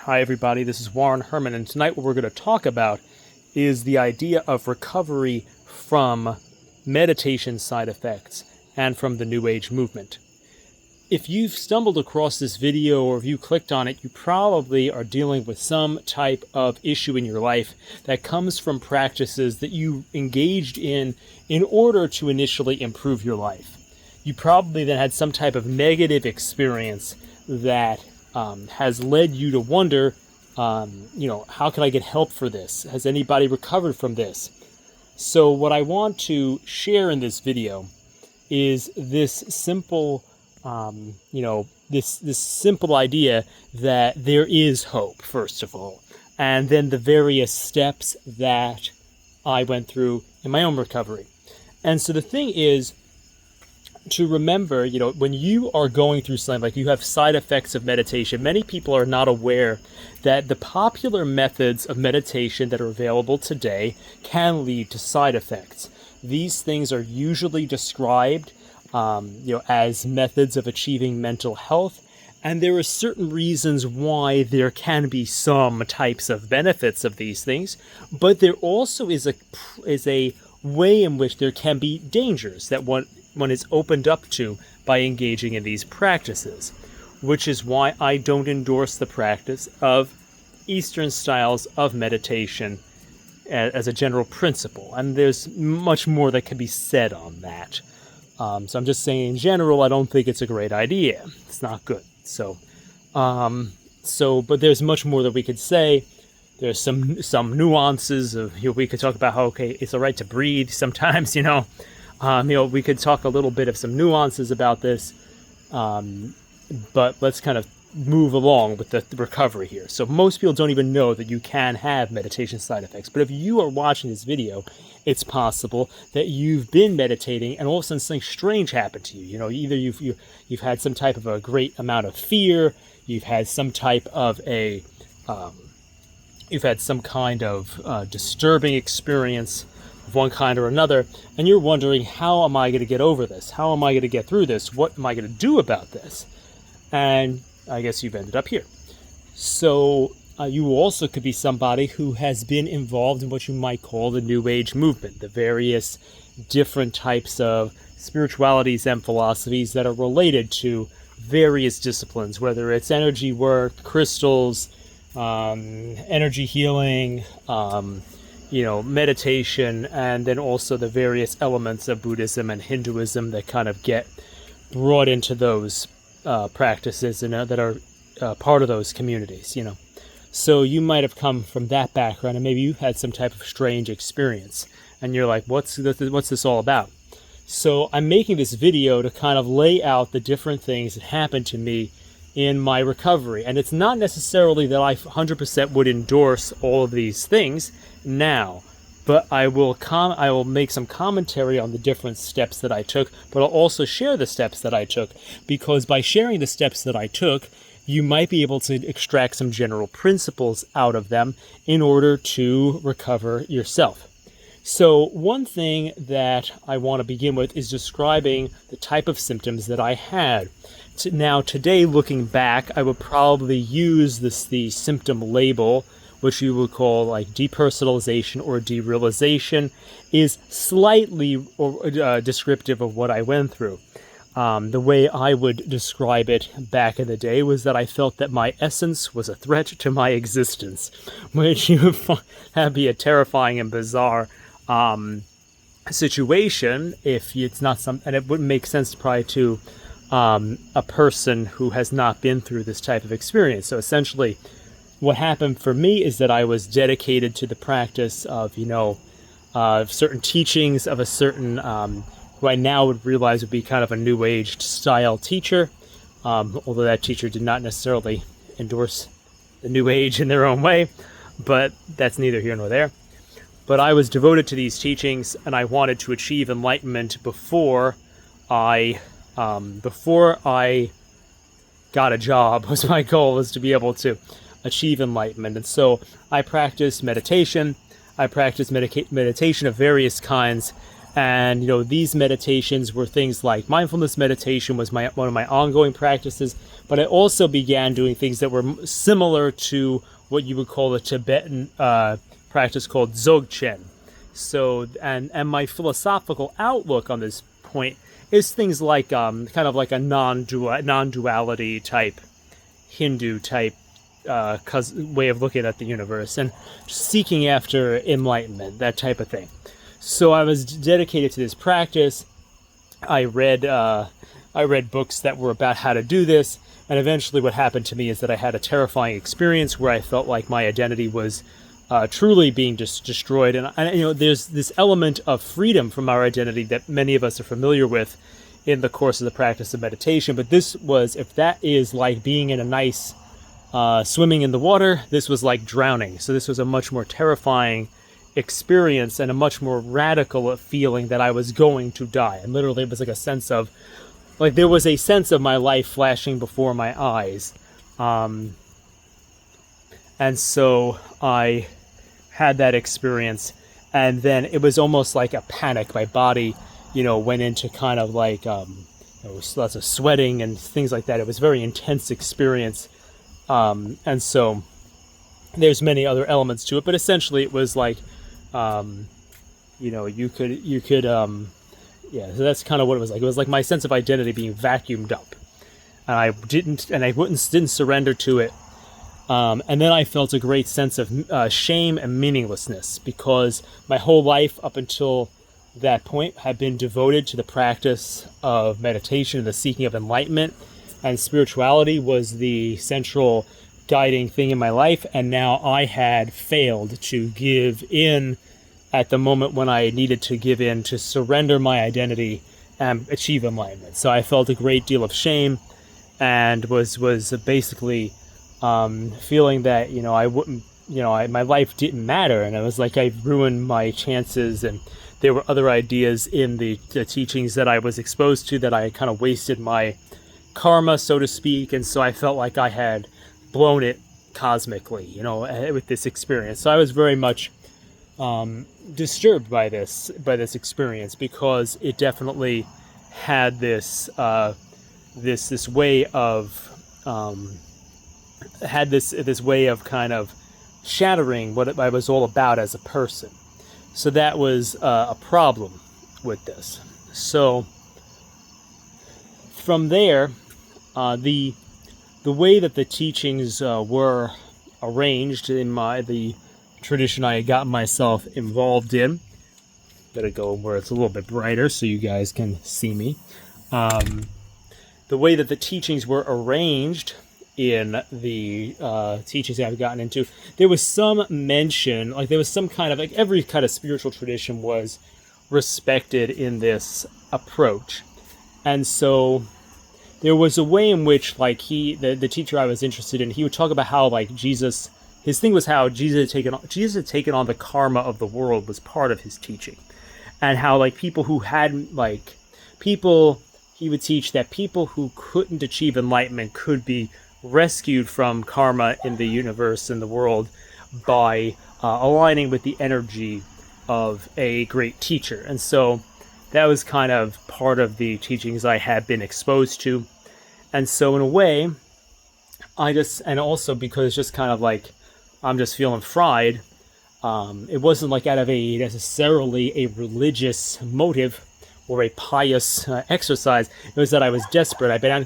Hi everybody, this is Warren Herman, and tonight what we're going to talk about is the idea of recovery from meditation side effects and from the New Age movement. If you've stumbled across this video or if you clicked on it, you probably are dealing with some type of issue in your life that comes from practices that you engaged in order to initially improve your life. You probably then had some type of negative experience that has led you to wonder, how can I get help for this? Has anybody recovered from this? So what I want to share in this video is this simple, this simple idea that there is hope, first of all, and then the various steps that I went through in my own recovery. And so the thing is, to remember, when you are going through something like you have side effects of meditation, many people are not aware that the popular methods of meditation that are available today can lead to side effects. These things are usually described, as methods of achieving mental health, and there are certain reasons why there can be some types of benefits of these things, but there also is a way in which there can be dangers that one is opened up to by engaging in these practices, which is why I don't endorse the practice of Eastern styles of meditation as a general principle. And there's much more that can be said on that. So I'm just saying in general, I don't think it's a great idea. It's not good. But there's much more that we could say. There's some nuances of, we could talk about how, it's all right to breathe sometimes, we could talk a little bit of some nuances about this, but let's kind of move along with the recovery here. So most people don't even know that you can have meditation side effects. But if you are watching this video, it's possible that you've been meditating and all of a sudden something strange happened to you. Either you've had some type of a great amount of fear, you've had some type of you've had some kind of disturbing experience of one kind or another, and you're wondering, how am I going to get over this? How am I going to get through this? What am I going to do about this? And I guess you've ended up here. So you also could be somebody who has been involved in what you might call the New Age movement, the various different types of spiritualities and philosophies that are related to various disciplines, whether it's energy work, crystals, energy healing, meditation, and then also the various elements of Buddhism and Hinduism that kind of get brought into those practices and that are part of those communities, So you might have come from that background, and maybe you had some type of strange experience, and you're like, what's this all about? So I'm making this video to kind of lay out the different things that happened to me in my recovery. And it's not necessarily that I 100% would endorse all of these things now, but I will make some commentary on the different steps that I took, but I'll also share the steps that I took, because by sharing the steps that I took, you might be able to extract some general principles out of them in order to recover yourself. So one thing that I want to begin with is describing the type of symptoms that I had. Now, today, looking back, I would probably use the symptom label, which you would call like depersonalization or derealization, is slightly descriptive of what I went through. The way I would describe it back in the day was that I felt that my essence was a threat to my existence, which you would find that'd be a terrifying and bizarre situation if it's not and it wouldn't make sense probably to a person who has not been through this type of experience. So essentially, what happened for me is that I was dedicated to the practice of, certain teachings of a certain, who I now would realize would be kind of a New Age style teacher, although that teacher did not necessarily endorse the New Age in their own way, but that's neither here nor there. But I was devoted to these teachings, and I wanted to achieve enlightenment before I got a job. Was my goal, was to be able to achieve enlightenment. And so I practiced meditation. I practiced meditation of various kinds, And these meditations were things like mindfulness meditation was one of my ongoing practices, but I also began doing things that were similar to what you would call a Tibetan practice called Dzogchen. So, and my philosophical outlook on this point is things like kind of like a non-duality type Hindu type way of looking at the universe and seeking after enlightenment, that type of thing. So I was dedicated to this practice. I read books that were about how to do this, and eventually what happened to me is that I had a terrifying experience where I felt like my identity was truly being destroyed. And there's this element of freedom from our identity that many of us are familiar with in the course of the practice of meditation. But this was, if that is like being in a nice swimming in the water, this was like drowning. So this was a much more terrifying experience and a much more radical feeling that I was going to die. And literally it was like a sense of, like there was a sense of my life flashing before my eyes. And so I had that experience, and then it was almost like a panic. My body, went into kind of like, lots of sweating and things like that. It was a very intense experience. And so there's many other elements to it, but essentially it was like, you could, so that's kind of what it was like. It was like my sense of identity being vacuumed up, and I didn't surrender to it. And then I felt a great sense of shame and meaninglessness, because my whole life up until that point had been devoted to the practice of meditation and the seeking of enlightenment, and spirituality was the central guiding thing in my life. And now I had failed to give in at the moment when I needed to give in, to surrender my identity and achieve enlightenment. So I felt a great deal of shame, and was basically feeling that I wouldn't, my life didn't matter, and it was like I ruined my chances, and there were other ideas in the teachings that I was exposed to that I kind of wasted my karma, so to speak. And so I felt like I had blown it cosmically, with this experience. So I was very much disturbed by this experience, because it definitely had this this way of this way of kind of shattering what I was all about as a person. So that was a problem with this. So from there, the way that the teachings were arranged in the tradition I had gotten myself involved in. Better go where it's a little bit brighter so you guys can see me. The way that the teachings were arranged in the teachings I've gotten into, there was some mention, like there was some kind of, like every kind of spiritual tradition was respected in this approach. And so there was a way in which, like, the teacher I was interested in, he would talk about how, like, Jesus, his thing was how Jesus had taken on the karma of the world was part of his teaching. And how, like, he would teach that people who couldn't achieve enlightenment could be rescued from karma in the universe and the world by aligning with the energy of a great teacher. And so that was kind of part of the teachings I had been exposed to. And so in a way, and also because it's just kind of like, I'm just feeling fried, it wasn't like out of necessarily a religious motive or a pious exercise. It was that I was desperate. I began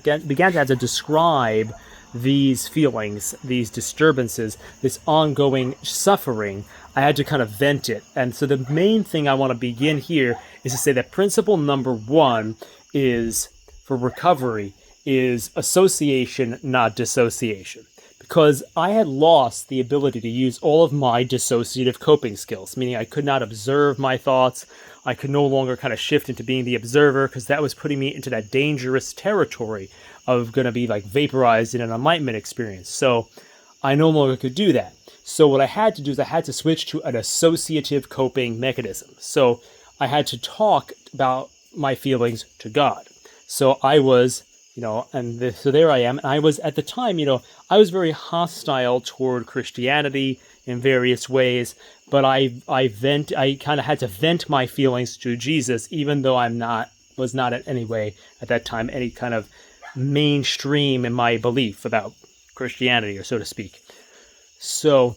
to have to describe these feelings, these disturbances, this ongoing suffering. I had to kind of vent it. And so the main thing I want to begin here is to say that principle number 1 is, for recovery, is association, not dissociation. Because I had lost the ability to use all of my dissociative coping skills, meaning I could not observe my thoughts. I could no longer kind of shift into being the observer, because that was putting me into that dangerous territory of going to be like vaporized in an enlightenment experience. So I no longer could do that. So what I had to do is I had to switch to an associative coping mechanism. So I had to talk about my feelings to God. So I was So there I am. And I was, at the time, I was very hostile toward Christianity in various ways, but I kind of had to vent my feelings to Jesus, even though was not in any way at that time any kind of mainstream in my belief about Christianity, or so to speak. So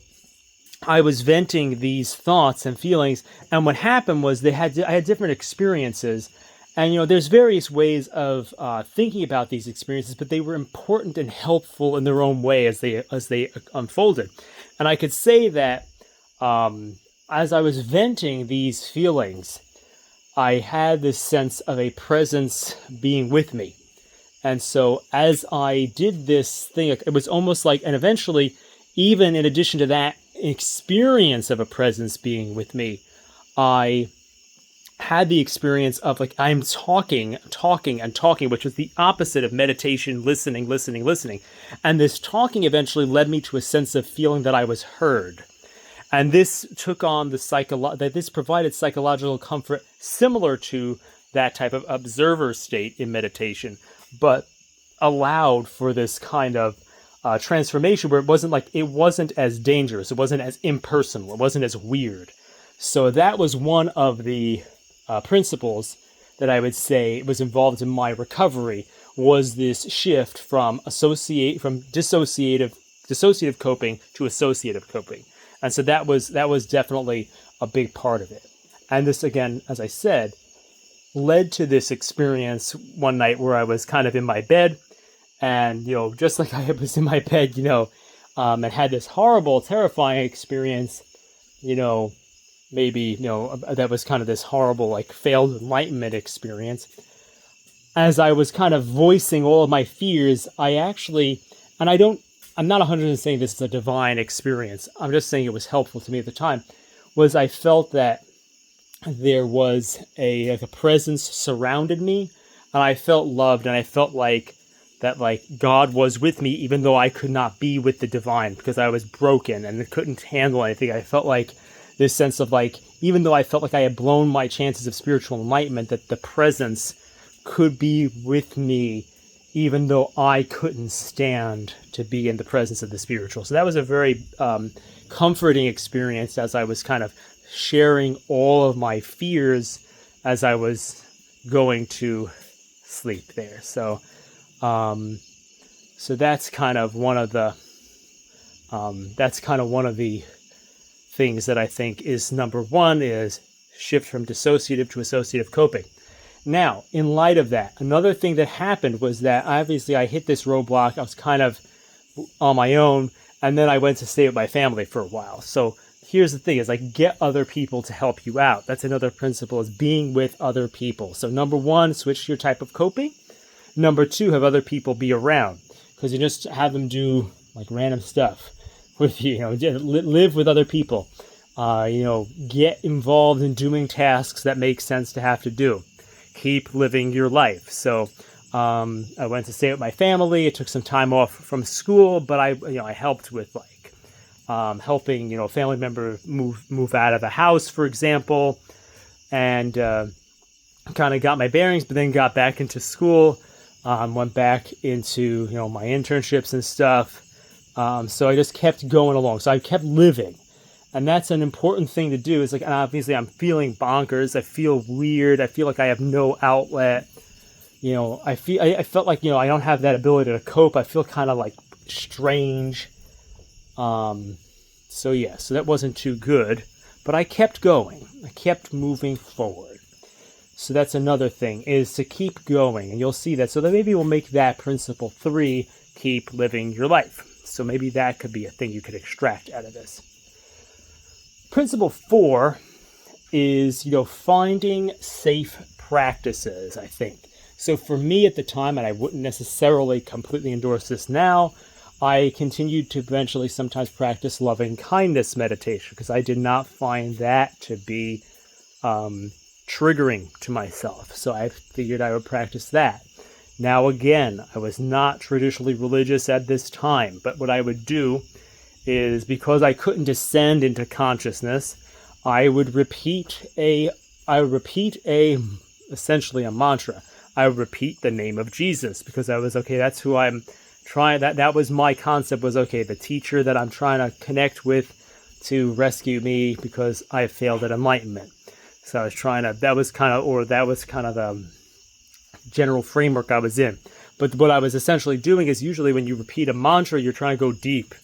I was venting these thoughts and feelings, and what happened was I had different experiences, and there's various ways of thinking about these experiences, but they were important and helpful in their own way as they unfolded. And I could say that as I was venting these feelings, I had this sense of a presence being with me. And so as I did this thing, it was almost like, and eventually, even in addition to that experience of a presence being with me, I had the experience of like, I'm talking, which was the opposite of meditation, listening. And this talking eventually led me to a sense of feeling that I was heard. And this took on this provided psychological comfort similar to that type of observer state in meditation, but allowed for this kind of transformation where it wasn't as dangerous, it wasn't as impersonal, it wasn't as weird. So that was one of the principles that I would say was involved in my recovery, was this shift from dissociative coping to associative coping. And so that was definitely a big part of it. And this, again, as I said, led to this experience one night where I was kind of in my bed, and just like I was in my bed, and had this horrible, terrifying experience, maybe that was kind of this horrible, like, failed enlightenment experience. As I was kind of voicing all of my fears, I'm not 100% saying this is a divine experience, I'm just saying it was helpful to me at the time, was I felt that there was a presence surrounded me, and I felt loved, and I felt like God was with me, even though I could not be with the divine because I was broken and couldn't handle anything. I felt like this sense of like, even though I felt like I had blown my chances of spiritual enlightenment, that the presence could be with me, even though I couldn't stand to be in the presence of the spiritual. So that was a very comforting experience as I was kind of sharing all of my fears as I was going to sleep there. So that's kind of one of the things that I think is number one, is shift from dissociative to associative coping. Now, in light of that, another thing that happened was that obviously I hit this roadblock. I was kind of on my own, and then I went to stay with my family for a while. So here's the thing, is like, get other people to help you out. That's another principle, is being with other people. So number one, switch your type of coping. Number two, have other people be around, because you just have them do like random stuff with you. Live with other people. Get involved in doing tasks that make sense to have to do. Keep living your life. So I went to stay with my family. It took some time off from school, but I helped with helping a family member move out of the house, for example, and kind of got my bearings, but then got back into school. Went back into my internships and stuff. So I just kept going along. So I kept living. And that's an important thing to do. It's like, and obviously I'm feeling bonkers. I feel weird. I feel like I have no outlet. I felt like, I don't have that ability to cope. I feel kind of like strange. So that wasn't too good, but I kept going. I kept moving forward. So that's another thing, is to keep going, and you'll see that. So then maybe we'll make that principle 3, keep living your life. So maybe that could be a thing you could extract out of this. Principle 4 is, finding safe practices, I think. So for me at the time, and I wouldn't necessarily completely endorse this now, I continued to eventually sometimes practice loving kindness meditation, because I did not find that to be triggering to myself. So I figured I would practice that. Now again, I was not traditionally religious at this time, but what I would do is, because I couldn't descend into consciousness, I would repeat essentially a mantra. I would repeat the name of Jesus, because I was, okay, that's who I'm trying, that was my concept, was, okay, the teacher that I'm trying to connect with to rescue me because I failed at enlightenment. So I was trying to, that was kind of the general framework I was in. But what I was essentially doing is, usually when you repeat a mantra, you're trying to go deep.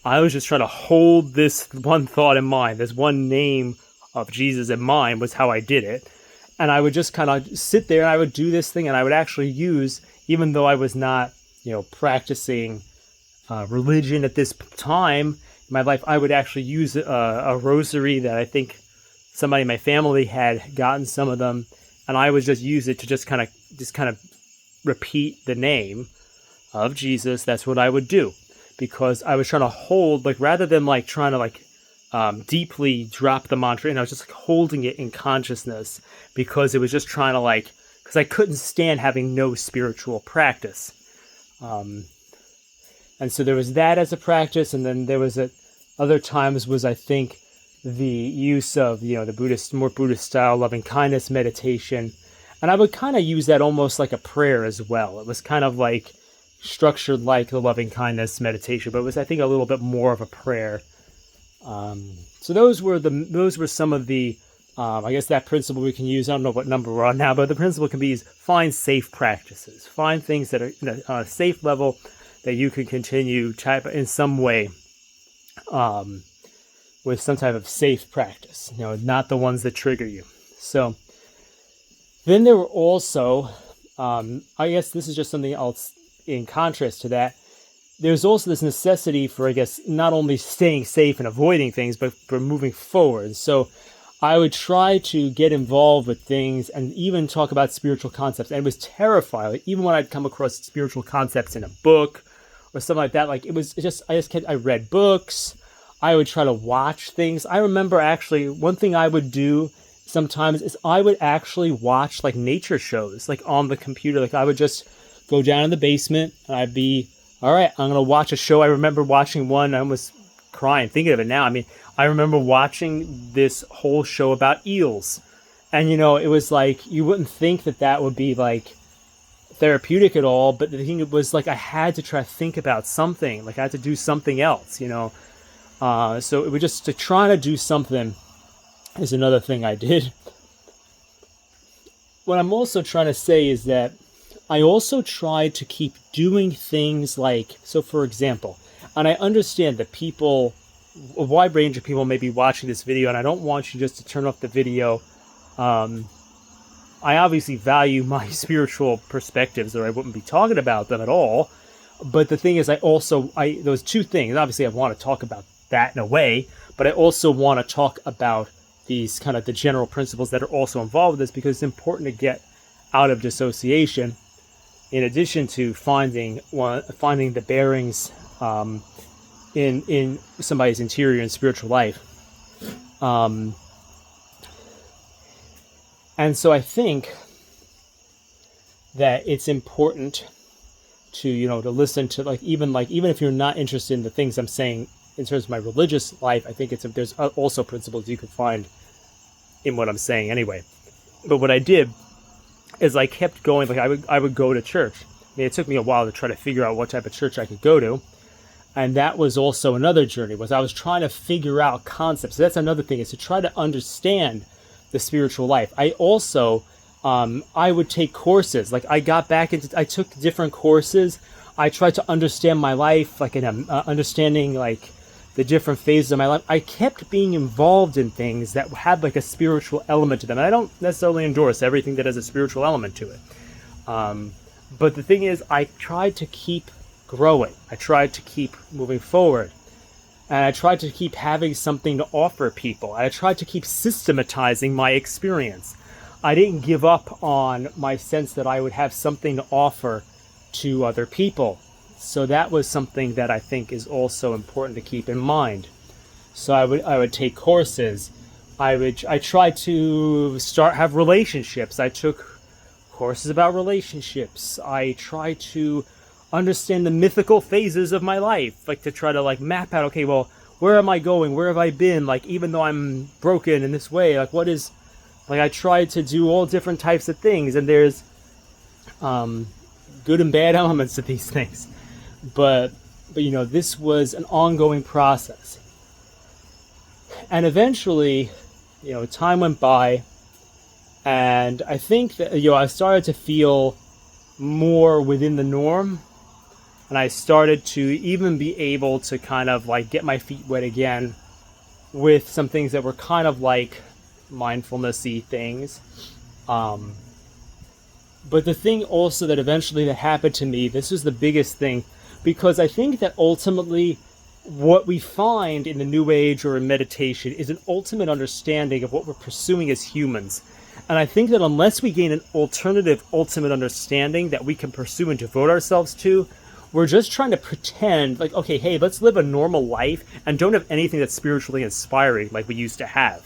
I was just trying to hold this one thought in mind, this one name of Jesus in mind, was how I did it. And I would just kind of sit there and I would do this thing, and I would actually use, even though I was not, practicing religion at this time in my life, I would actually use a rosary that I think somebody in my family had gotten some of them, and I would just use it to just kind of repeat the name of Jesus. That's what I would do, because I was trying to hold, rather than trying to deeply drop the mantra, and I was just holding it in consciousness, because it was just trying to because I couldn't stand having no spiritual practice. And so there was that as a practice, and then there was other times was, I think, the use of the more Buddhist style loving kindness meditation, and I would kind of use that almost like a prayer as well. It was kind of structured like the loving kindness meditation, but it was, I think, a little bit more of a prayer. So those were some of the I guess that principle we can use. I don't know what number we're on now, but the principle can be is find safe practices, find things that are on a safe level that you can continue type in some way, with some type of safe practice, not the ones that trigger you. So then there were also, I guess this is just something else in contrast to that. There's also this necessity for, I guess, not only staying safe and avoiding things, but for moving forward. So I would try to get involved with things and even talk about spiritual concepts. And it was terrifying. Even when I'd come across spiritual concepts in a book or something like that, I read books. I would try to watch things. I remember actually one thing I would do sometimes is I would actually watch nature shows, on the computer. I would just go down in the basement and I'd be, all right, I'm going to watch a show. I remember watching one. I was crying thinking of it now. I mean, I remember watching this whole show about eels. And, it was you wouldn't think that would be therapeutic at all. But the thing was I had to try to think about something. I had to do something else, So it was just to try to do something is another thing I did. What I'm also trying to say is that I also tried to keep doing things so for example, and I understand that a wide range of people may be watching this video, and I don't want you just to turn off the video. I obviously value my spiritual perspectives, or I wouldn't be talking about them at all. But the thing is, those two things, obviously I want to talk about that in a way, but I also want to talk about these kind of the general principles that are also involved with this, because it's important to get out of dissociation, in addition to finding the bearings in somebody's interior and spiritual life. And so I think that it's important to, to listen to even if you're not interested in the things I'm saying in terms of my religious life, I think there's also principles you can find in what I'm saying anyway. But what I did is I kept going, I would go to church. I mean, it took me a while to try to figure out what type of church I could go to. And that was also another journey, was I was trying to figure out concepts. So that's another thing, is to try to understand the spiritual life. I also, I would take courses. I took different courses. I tried to understand my life, understanding the different phases of my life. I kept being involved in things that had a spiritual element to them. And I don't necessarily endorse everything that has a spiritual element to it. But the thing is, I tried to keep growing. I tried to keep moving forward. And I tried to keep having something to offer people. I tried to keep systematizing my experience. I didn't give up on my sense that I would have something to offer to other people. So that was something that I think is also important to keep in mind. So I would take courses. I tried to have relationships. I took courses about relationships. I tried to understand the mythical phases of my life, to try to map out, okay, well, where am I going? Where have I been? Even though I'm broken in this way, what is, I tried to do all different types of things. And there's good and bad elements of these things. But this was an ongoing process. And eventually, time went by, and I think that, I started to feel more within the norm, and I started to even be able to kind of like get my feet wet again with some things that were kind of like mindfulness-y things. But the thing also that eventually that happened to me, this was the biggest thing, because I think that ultimately what we find in the New Age or in meditation is an ultimate understanding of what we're pursuing as humans. And I think that unless we gain an alternative ultimate understanding that we can pursue and devote ourselves to, we're just trying to pretend like, okay, hey, let's live a normal life and don't have anything that's spiritually inspiring like we used to have.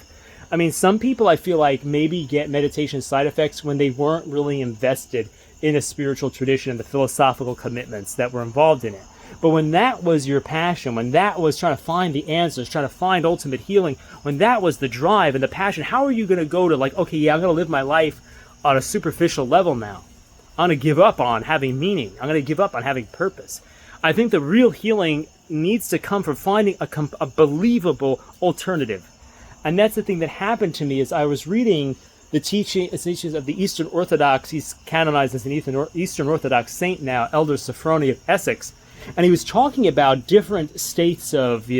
I mean, some people I feel like maybe get meditation side effects when they weren't really invested in a spiritual tradition and the philosophical commitments that were involved in it. But when that was your passion, when that was trying to find the answers, trying to find ultimate healing, when that was the drive and the passion, how are you going to go to like, okay, yeah, I'm going to live my life on a superficial level now. I'm going to give up on having meaning. I'm going to give up on having purpose. I think the real healing needs to come from finding a believable alternative. And that's the thing that happened to me as I was reading the teachings of the Eastern Orthodox. He's canonized as an Eastern Orthodox saint now, Elder Sophrony of Essex. And he was talking about different states of,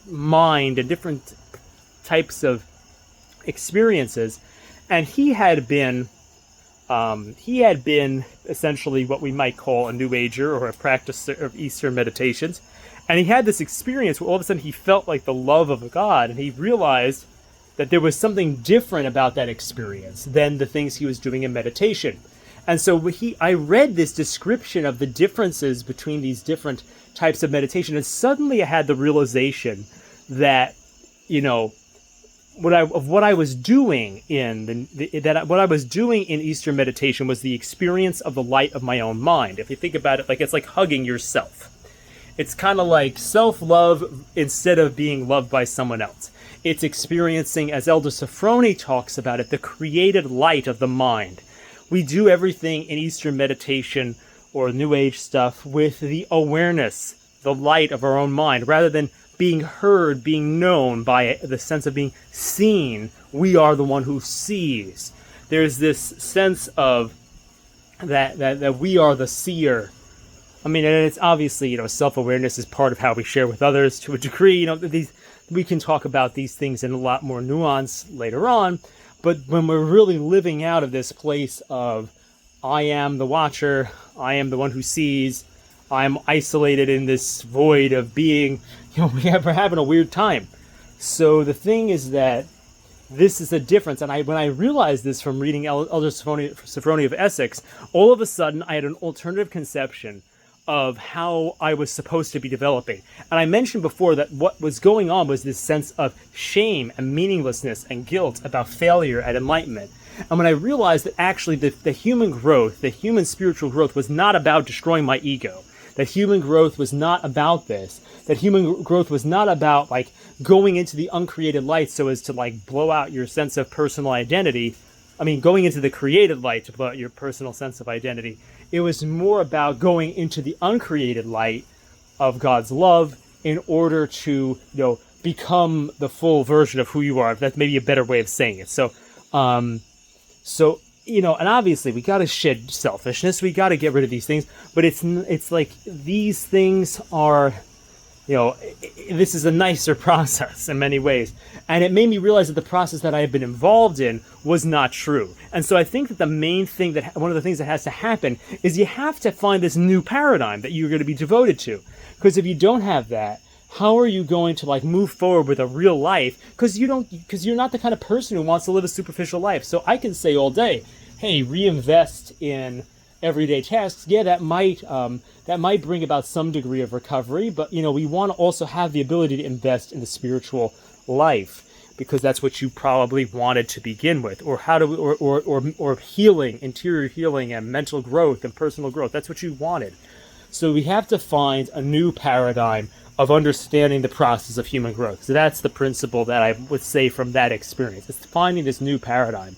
mind and different types of experiences. And he had been essentially what we might call a New Ager or a practicer of Eastern meditations. And he had this experience where all of a sudden he felt like the love of God, and he realized that there was something different about that experience than the things he was doing in meditation. And so I read this description of the differences between these different types of meditation, and suddenly I had the realization that, what I was doing in what I was doing in Eastern meditation was the experience of the light of my own mind. If you think about it, like it's like hugging yourself. It's kind of like self-love instead of being loved by someone else. It's experiencing, as Elder Sophrony talks about it, the created light of the mind. We do everything in Eastern meditation or New Age stuff with the awareness, the light of our own mind, rather than being heard, being known by the sense of being seen. We are the one who sees. There's this sense of that we are the seer. I mean, and it's obviously, self-awareness is part of how we share with others to a degree. We can talk about these things in a lot more nuance later on. But when we're really living out of this place of, I am the watcher, I am the one who sees, I'm isolated in this void of being, we're having a weird time. So the thing is that this is the difference. And when I realized this from reading Elder Sophrony of Essex, all of a sudden I had an alternative conception of how I was supposed to be developing. And I mentioned before that what was going on was this sense of shame and meaninglessness and guilt about failure at enlightenment. And when I realized that actually the human growth, the human spiritual growth was not about destroying my ego, that human growth was not about this, that human growth was not about like going into the uncreated light so as to like blow out your sense of personal identity. I mean, going into the created light to blow out your personal sense of identity. It was more about going into the uncreated light of God's love in order to, become the full version of who you are. That's maybe a better way of saying it. So, and obviously we got to shed selfishness. We got to get rid of these things. But it's like these things are, this is a nicer process in many ways. And it made me realize that the process that I had been involved in was not true. And so I think that the main thing one of the things that has to happen is you have to find this new paradigm that you're going to be devoted to. Because if you don't have that, how are you going to like move forward with a real life? Because you're not the kind of person who wants to live a superficial life. So I can say all day, hey, reinvest in everyday tasks. Yeah, that might bring about some degree of recovery, but we want to also have the ability to invest in the spiritual life, because that's what you probably wanted to begin with, or or healing, interior healing and mental growth and personal growth. That's what you wanted. So we have to find a new paradigm of understanding the process of human growth. So that's the principle that I would say from that experience. It's finding this new paradigm.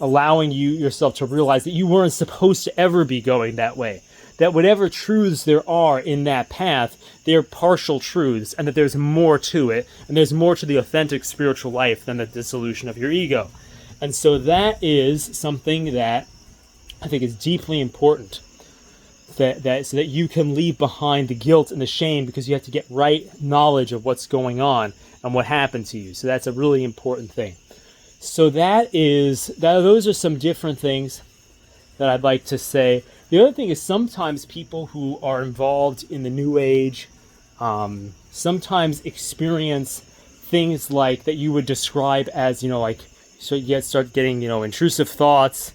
allowing you yourself to realize that you weren't supposed to ever be going that way. That whatever truths there are in that path, they're partial truths, and that there's more to it, and there's more to the authentic spiritual life than the dissolution of your ego. And so that is something that I think is deeply important, that so that you can leave behind the guilt and the shame, because you have to get right knowledge of what's going on and what happened to you. So that's a really important thing. So those are some different things that I'd like to say. The other thing is, sometimes people who are involved in the New Age sometimes experience things like that you would describe as, so you start getting, intrusive thoughts.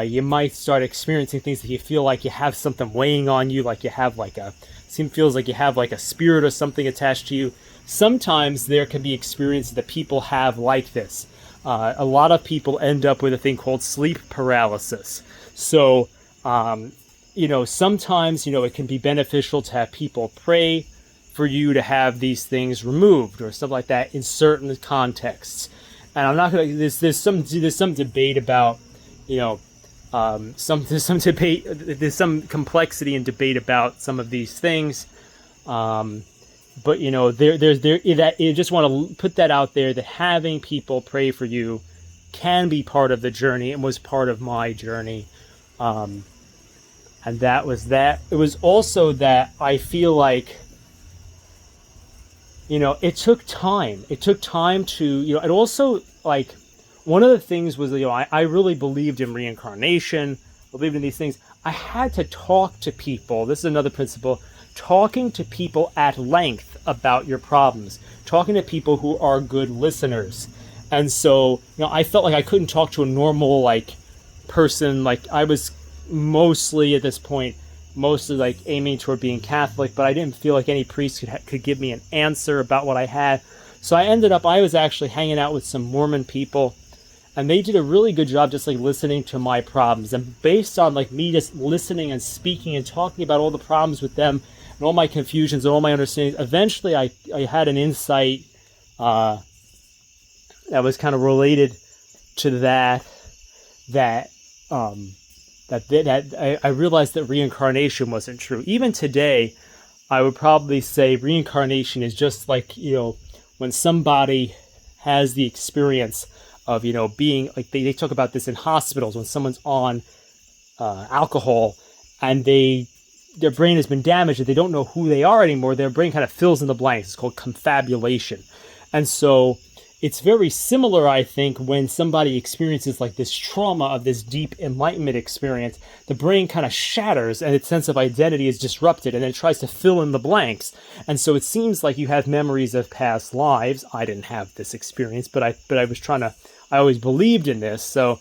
You might start experiencing things that you feel like you have something weighing on you, like you have feels like you have like a spirit or something attached to you. Sometimes there can be experiences that people have like this. A lot of people end up with a thing called sleep paralysis. So, sometimes, it can be beneficial to have people pray for you to have these things removed or stuff like that in certain contexts. And I'm not going to, there's some debate about, there's some complexity and debate about some of these things. But you just want to put that out there, that having people pray for you can be part of the journey and was part of my journey. And that was that. It was also that I feel like, it took time. It took time to, and also, like, one of the things was, I really believed in reincarnation, believed in these things. I had to talk to people. This is another principle. Talking to people at length about your problems. Talking to people who are good listeners. And so, I felt like I couldn't talk to a normal, person. I was mostly, at this point, aiming toward being Catholic, but I didn't feel like any priest could give me an answer about what I had. So I was actually hanging out with some Mormon people, and they did a really good job just listening to my problems. And based on me just listening and speaking and talking about all the problems with them and all my confusions and all my understandings, eventually I had an insight that was kind of related to that I realized that reincarnation wasn't true. Even today, I would probably say reincarnation is just when somebody has the experience of, being, they talk about this in hospitals, when someone's on alcohol and their brain has been damaged and they don't know who they are anymore, their brain kind of fills in the blanks. It's called confabulation. And so it's very similar, I think, when somebody experiences this trauma of this deep enlightenment experience, the brain kind of shatters and its sense of identity is disrupted, and then it tries to fill in the blanks. And so it seems like you have memories of past lives. I didn't have this experience, but I always believed in this. So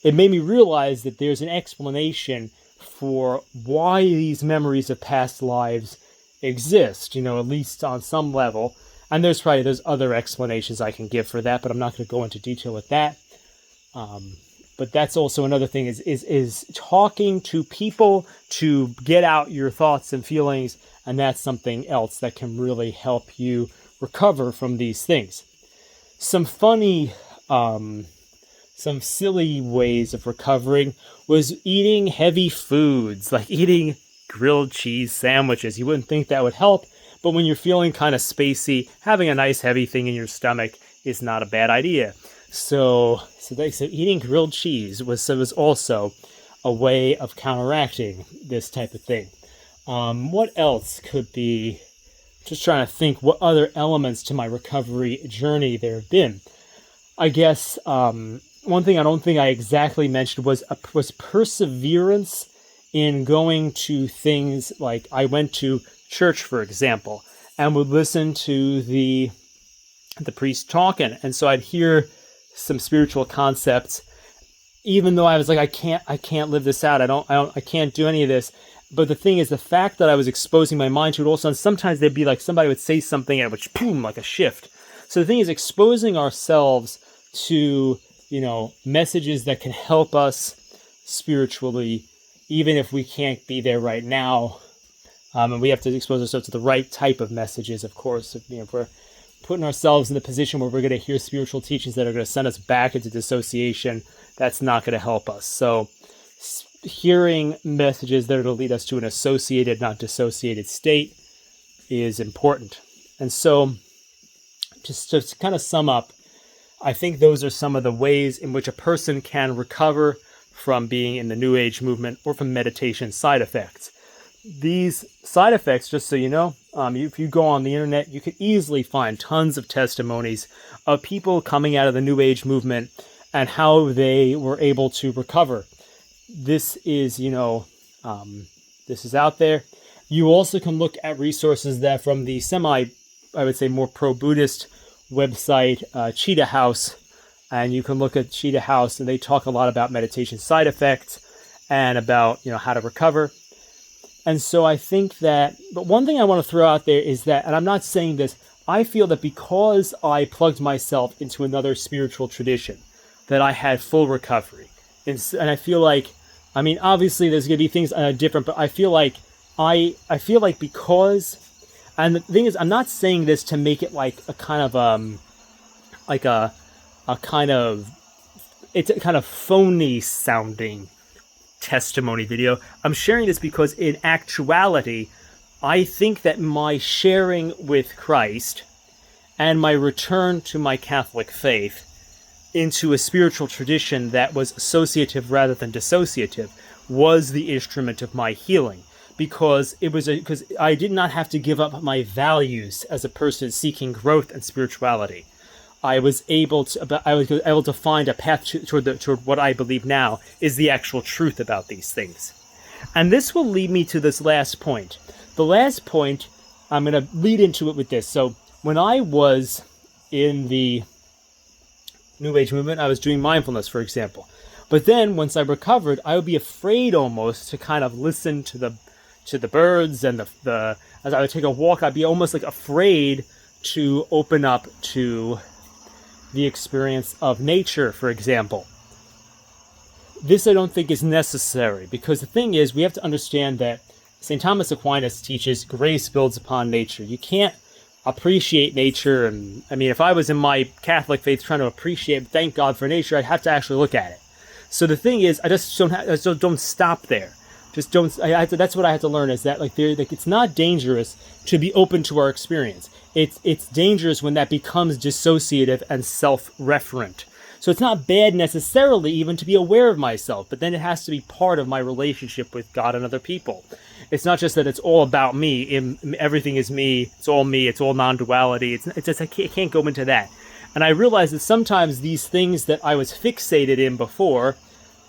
it made me realize that there's an explanation for why these memories of past lives exist, at least on some level. And there's other explanations I can give for that, but I'm not going to go into detail with that. But that's also another thing is talking to people to get out your thoughts and feelings, and that's something else that can really help you recover from these things. Some silly ways of recovering was eating heavy foods, like eating grilled cheese sandwiches. You wouldn't think that would help, but when you're feeling kind of spacey, having a nice heavy thing in your stomach is not a bad idea. So eating grilled cheese was also a way of counteracting this type of thing. What else could be? Just trying to think what other elements to my recovery journey there have been. I guess one thing I don't think I exactly mentioned was perseverance in going to things like I went to church, for example, and would listen to the priest talking, and so I'd hear some spiritual concepts, even though I was like, I can't live this out. I can't do any of this. But the thing is, the fact that I was exposing my mind to it also, and sometimes there'd be somebody would say something and it would boom, like a shift. So the thing is, exposing ourselves to, messages that can help us spiritually, even if we can't be there right now. And we have to expose ourselves to the right type of messages, of course, if we're putting ourselves in the position where we're going to hear spiritual teachings that are going to send us back into dissociation. That's not going to help us. So hearing messages that are going to lead us to an associated, not dissociated state is important. And so just to kind of sum up, I think those are some of the ways in which a person can recover from being in the New Age movement or from meditation side effects. These side effects, just so you know, if you go on the internet, you could easily find tons of testimonies of people coming out of the New Age movement and how they were able to recover. This is, this is out there. You also can look at resources that from the I would say more pro-Buddhist website, Cheetah House, and you can look at Cheetah House, and they talk a lot about meditation side effects and about, how to recover. And so I think that, but one thing I want to throw out there is that, and I'm not saying this, I feel that because I plugged myself into another spiritual tradition, that I had full recovery. And I feel like, obviously there's going to be things different, but I feel like because, and the thing is, I'm not saying this to make it like a kind of, it's a kind of phony sounding testimony video. I'm sharing this because in actuality, I think that my sharing with Christ and my return to my Catholic faith into a spiritual tradition that was associative rather than dissociative was the instrument of my healing, because because I did not have to give up my values as a person seeking growth and spirituality. I was able to find a path toward what I believe now is the actual truth about these things. And this will lead me to this last point. The last point, I'm going to lead into it with this. So when I was in the New Age movement, I was doing mindfulness, for example. But then once I recovered, I would be afraid almost to kind of listen to the birds and the as I would take a walk, I'd be almost like afraid to open up to the experience of nature, for example. This I don't think is necessary, because the thing is, we have to understand that St. Thomas Aquinas teaches grace builds upon nature. You can't appreciate nature, and if I was in my Catholic faith trying to appreciate, thank God for nature, I'd have to actually look at it. So the thing is, I just don't stop there. Just don't. That's what I had to learn, is that it's not dangerous to be open to our experience. It's dangerous when that becomes dissociative and self-referent. So it's not bad necessarily even to be aware of myself, but then it has to be part of my relationship with God and other people. It's not just that it's all about me. Everything is me. It's all me. It's all non-duality. It's just I can't go into that. And I realized that sometimes these things that I was fixated in before,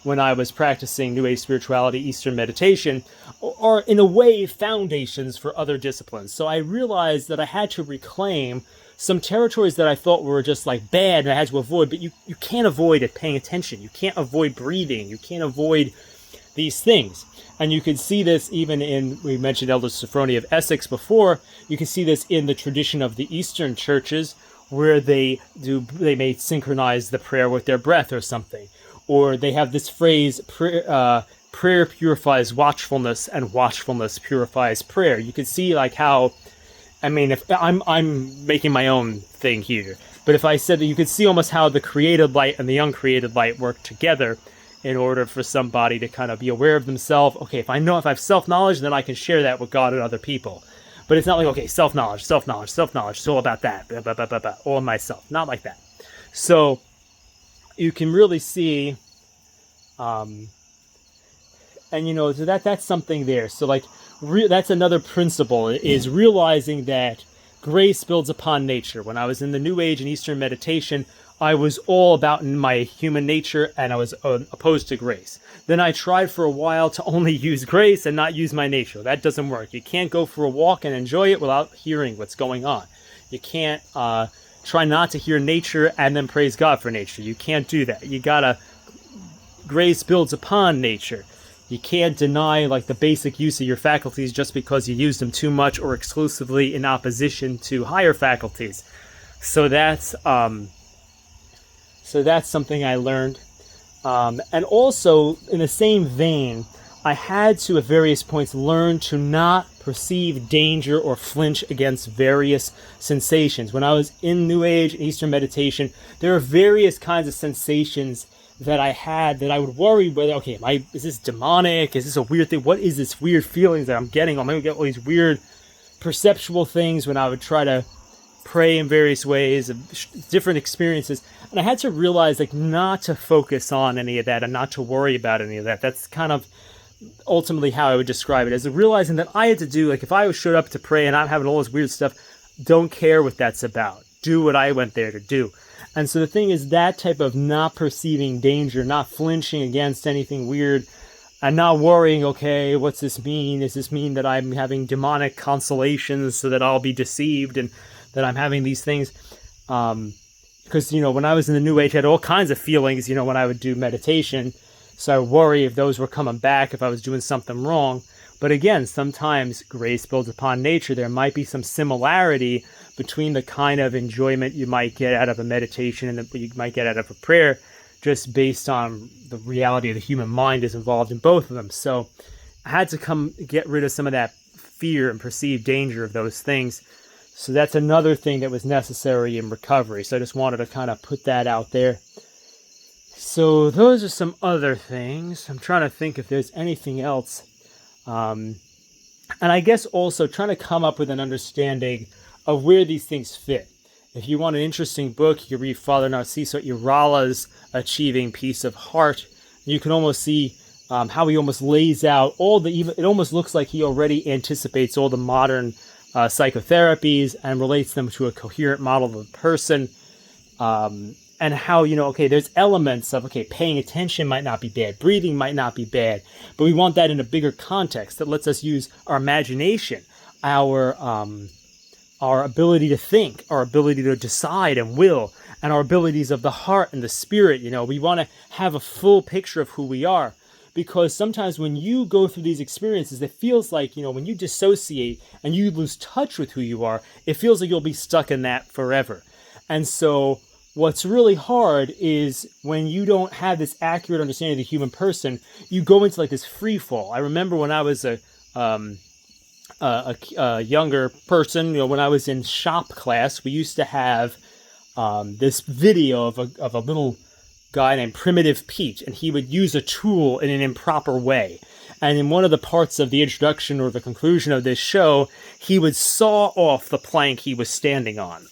when I was practicing New Age spirituality, Eastern meditation, are in a way foundations for other disciplines. So I realized that I had to reclaim some territories that I thought were just like bad and I had to avoid, but you can't avoid it paying attention. You can't avoid breathing. You can't avoid these things. And you can see this even we mentioned Elder Sophrony of Essex before, you can see this in the tradition of the Eastern churches, where they may synchronize the prayer with their breath or something. Or they have this phrase, prayer purifies watchfulness and watchfulness purifies prayer. You can see how, if I'm making my own thing here, but if I said that, you could see almost how the created light and the uncreated light work together in order for somebody to kind of be aware of themselves. Okay, if I have self-knowledge, then I can share that with God and other people. But it's not like, okay, self-knowledge, it's all about that, blah, blah, blah, blah, blah, all myself. Not like that. So you can really see, and so that's something there. So that's another principle, is realizing that grace builds upon nature. When I was in the New Age and Eastern meditation, I was all about my human nature, and I was opposed to grace. Then I tried for a while to only use grace and not use my nature. That doesn't work. You can't go for a walk and enjoy it without hearing what's going on. You can't try not to hear nature and then praise God for nature. You can't do that. You gotta, grace builds upon nature. You can't deny the basic use of your faculties just because you use them too much or exclusively in opposition to higher faculties. So that's something I learned. And also, in the same vein, I had to, at various points, learn to not perceive danger or flinch against various sensations. When I was in New Age and Eastern meditation, there are various kinds of sensations that I had that I would worry whether, okay, is this demonic? Is this a weird thing? What is this weird feelings that I'm getting? I'm going to get all these weird perceptual things when I would try to pray in various ways, different experiences. And I had to realize, like, not to focus on any of that and not to worry about any of that. That's kind of ultimately how I would describe it, as realizing that I had to do, like, if I showed up to pray and I'm having all this weird stuff, don't care what that's about. Do what I went there to do. And so the thing is, that type of not perceiving danger, not flinching against anything weird, and not worrying, okay, what's this mean? Does this mean that I'm having demonic consolations so that I'll be deceived and that I'm having these things? Because, when I was in the New Age, I had all kinds of feelings, when I would do meditation. So I worry if those were coming back, if I was doing something wrong. But again, sometimes grace builds upon nature. There might be some similarity between the kind of enjoyment you might get out of a meditation and what you might get out of a prayer, just based on the reality of the human mind is involved in both of them. So I had to get rid of some of that fear and perceived danger of those things. So that's another thing that was necessary in recovery. So I just wanted to kind of put that out there. So those are some other things. I'm trying to think if there's anything else. And I guess also trying to come up with an understanding of where these things fit. If you want an interesting book, you read Father Narciso Irala's Achieving Peace of Heart. You can almost see how he almost lays out it almost looks like he already anticipates all the modern psychotherapies and relates them to a coherent model of a person. And how, there's elements of, paying attention might not be bad, breathing might not be bad, but we want that in a bigger context that lets us use our imagination, our ability to think, our ability to decide and will, and our abilities of the heart and the spirit. We want to have a full picture of who we are, because sometimes when you go through these experiences, it feels like, when you dissociate and you lose touch with who you are, it feels like you'll be stuck in that forever. And so what's really hard is when you don't have this accurate understanding of the human person, you go into like this free fall. I remember when I was a younger person, when I was in shop class, we used to have this video of a little guy named Primitive Pete, and he would use a tool in an improper way. And in one of the parts of the introduction or the conclusion of this show, he would saw off the plank he was standing on.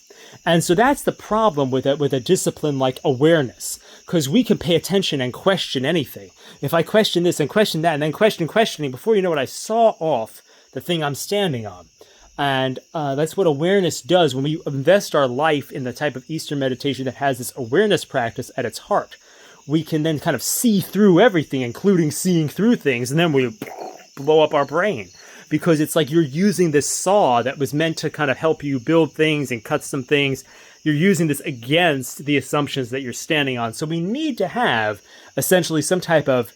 And so that's the problem with a discipline like awareness, because we can pay attention and question anything. If I question this and question that and then questioning, before you know it, I saw off the thing I'm standing on. And that's what awareness does when we invest our life in the type of Eastern meditation that has this awareness practice at its heart. We can then kind of see through everything, including seeing through things, and then we blow up our brain. Because it's like you're using this saw that was meant to kind of help you build things and cut some things. You're using this against the assumptions that you're standing on. So we need to have essentially some type of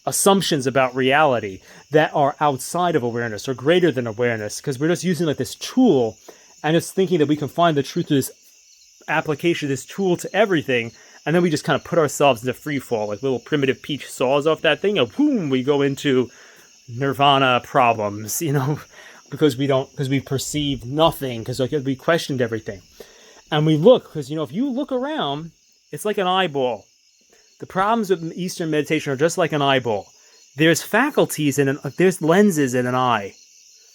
assumptions about reality that are outside of awareness or greater than awareness, because we're just using like this tool and just thinking that we can find the truth through this application, this tool to everything. And then we just kind of put ourselves into free fall, like little Primitive Pete saws off that thing, and boom, we go into nirvana problems, because we perceived nothing, because we questioned everything. And we look, because, if you look around, it's like an eyeball. The problems with Eastern meditation are just like an eyeball. There's faculties there's lenses in an eye.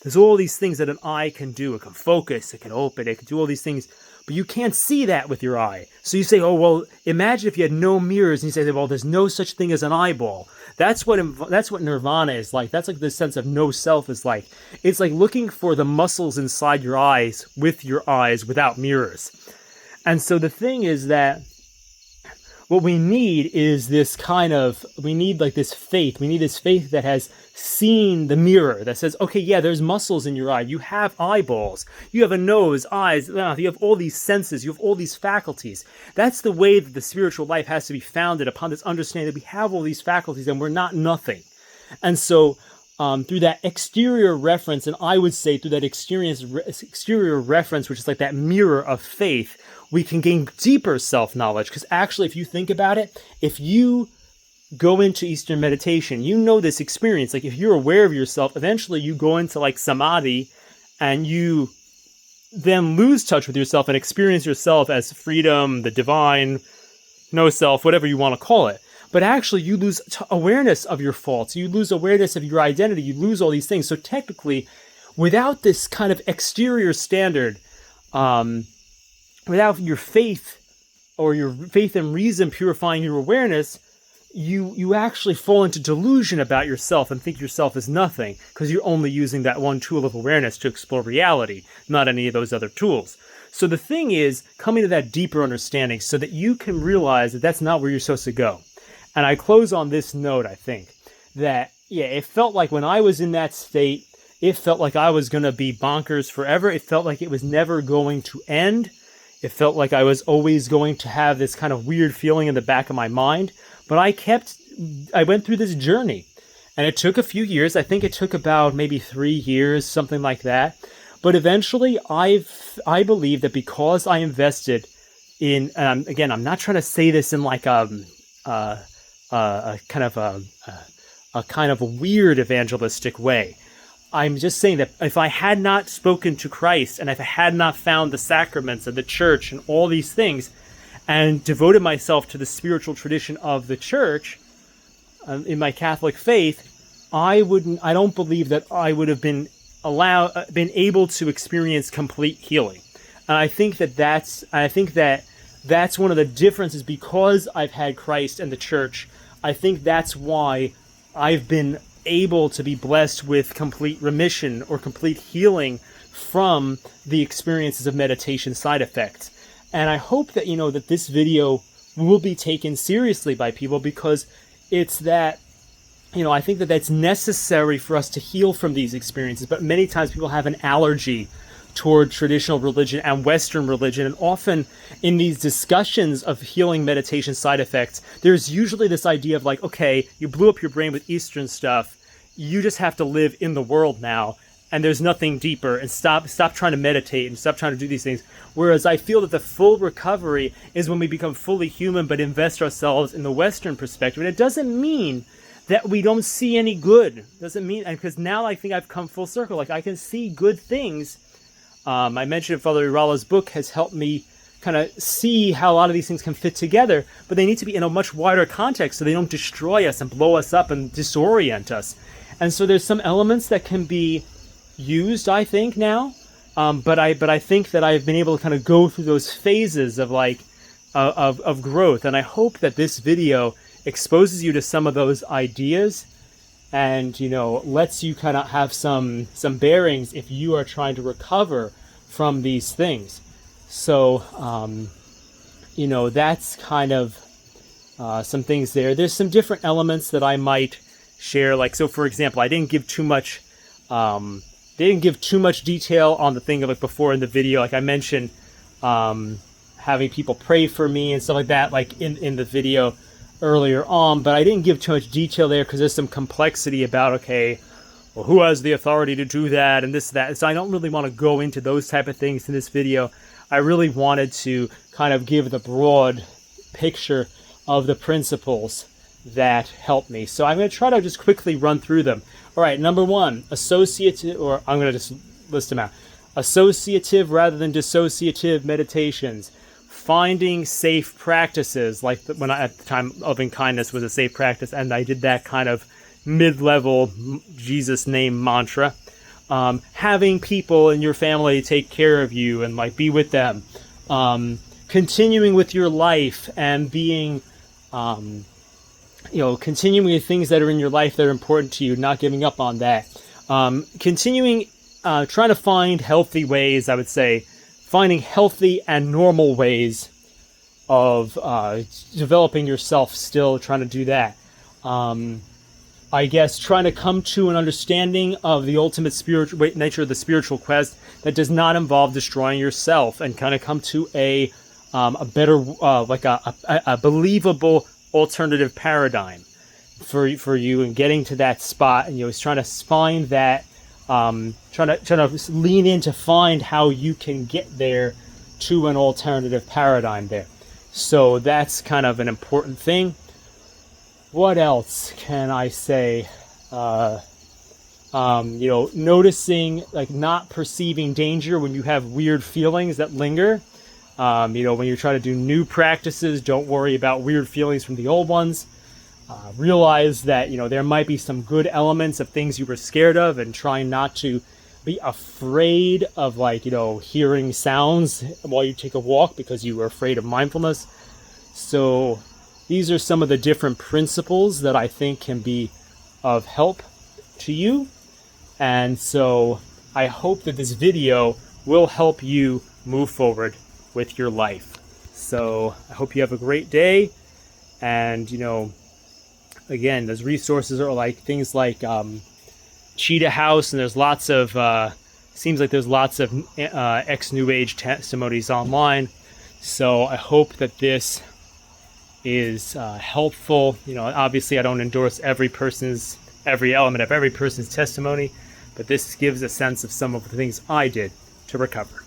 There's all these things that an eye can do. It can focus, it can open, it can do all these things, but you can't see that with your eye. So you say, oh, well, imagine if you had no mirrors, and you say, well, there's no such thing as an eyeball. That's what nirvana is like. That's like the sense of no self is like. It's like looking for the muscles inside your eyes with your eyes without mirrors. And so the thing is that what we need is this we need like this faith. We need this faith that has seen the mirror, that says, okay, yeah, there's muscles in your eye. You have eyeballs. You have a nose, eyes, mouth. You have all these senses. You have all these faculties. That's the way that the spiritual life has to be founded, upon this understanding that we have all these faculties and we're not nothing. And so through that exterior reference, and I would say through that exterior reference, which is like that mirror of faith, we can gain deeper self-knowledge. Because actually, if you think about it, if you go into Eastern meditation, you know this experience. Like if you're aware of yourself, eventually you go into like samadhi and you then lose touch with yourself and experience yourself as freedom, the divine, no self, whatever you want to call it. But actually you lose awareness of your faults. You lose awareness of your identity. You lose all these things. So technically, without this kind of exterior standard, without your faith or your faith and reason purifying your awareness, you actually fall into delusion about yourself and think yourself is nothing because you're only using that one tool of awareness to explore reality, not any of those other tools. So the thing is coming to that deeper understanding so that you can realize that that's not where you're supposed to go. And I close on this note, I think, that, yeah, it felt like when I was in that state, it felt like I was going to be bonkers forever. It felt like it was never going to end. It felt like I was always going to have this kind of weird feeling in the back of my mind. But I went through this journey, and it took a few years. I think it took about maybe 3 years, something like that. But eventually, I believe that because I invested in, again, I'm not trying to say this in like a kind of a weird evangelistic way. I'm just saying that if I had not spoken to Christ, and if I had not found the sacraments and the church and all these things, and devoted myself to the spiritual tradition of the church in my Catholic faith, I don't believe that I would have been able to experience complete healing. And I think that's one of the differences. Because I've had Christ and the church, I think that's why I've been able to be blessed with complete remission or complete healing from the experiences of meditation side effects. And I hope that, that this video will be taken seriously by people, because it's that, I think that that's necessary for us to heal from these experiences. But many times people have an allergy toward traditional religion and Western religion. And often in these discussions of healing meditation side effects, there's usually this idea of like, okay, you blew up your brain with Eastern stuff. You just have to live in the world now. And there's nothing deeper, and stop trying to meditate and stop trying to do these things. Whereas I feel that the full recovery is when we become fully human but invest ourselves in the Western perspective. And it doesn't mean that we don't see any good. It doesn't mean, because now I think I've come full circle. Like I can see good things. I mentioned Father Urala's book has helped me kind of see how a lot of these things can fit together, but they need to be in a much wider context so they don't destroy us and blow us up and disorient us. And so there's some elements that can be used, I think, now, but I think that I've been able to kind of go through those phases of like of growth, and I hope that this video exposes you to some of those ideas and lets you kind of have some bearings if you are trying to recover from these things. So that's kind of some things there. There's some different elements that I might share, like, so for example, I didn't give too much detail on the thing of it before in the video. Like I mentioned, having people pray for me and stuff like that, like in the video earlier on, but I didn't give too much detail there because there's some complexity about, okay, well, who has the authority to do that and this, that. So I don't really want to go into those type of things in this video. I really wanted to kind of give the broad picture of the principles that help me. So I'm going to try to just quickly run through them. All right, number one, associative, or I'm going to just list them out. Associative rather than dissociative meditations. Finding safe practices, like when at the time loving kindness was a safe practice, and I did that kind of mid-level Jesus name mantra. Having people in your family take care of you and like be with them. Continuing with your life and being continuing the things that are in your life that are important to you, not giving up on that. Trying to find healthy ways, I would say, finding healthy and normal ways of developing yourself still, trying to do that. I guess trying to come to an understanding of the ultimate spiritual nature of the spiritual quest that does not involve destroying yourself, and kind of come to a better, a believable alternative paradigm for you, and getting to that spot. And he's trying to find that, trying to lean in to find how you can get there to an alternative paradigm there. So that's kind of an important thing. what else can I say? You know, noticing, like, not perceiving danger when you have weird feelings that linger. You know, when you're trying to do new practices, don't worry about weird feelings from the old ones. Realize that, you know, there might be some good elements of things you were scared of, and trying not to be afraid of, like, you know, hearing sounds while you take a walk because you were afraid of mindfulness. So these are some of the different principles that I think can be of help to you. And so I hope that this video will help you move forward with your life. So I hope you have a great day. And, you know, again, those resources are like things like Cheetah House, and there's lots of, seems like there's lots of ex-New Age testimonies online. So I hope that this is helpful. You know, obviously I don't endorse every element of every person's testimony, but this gives a sense of some of the things I did to recover.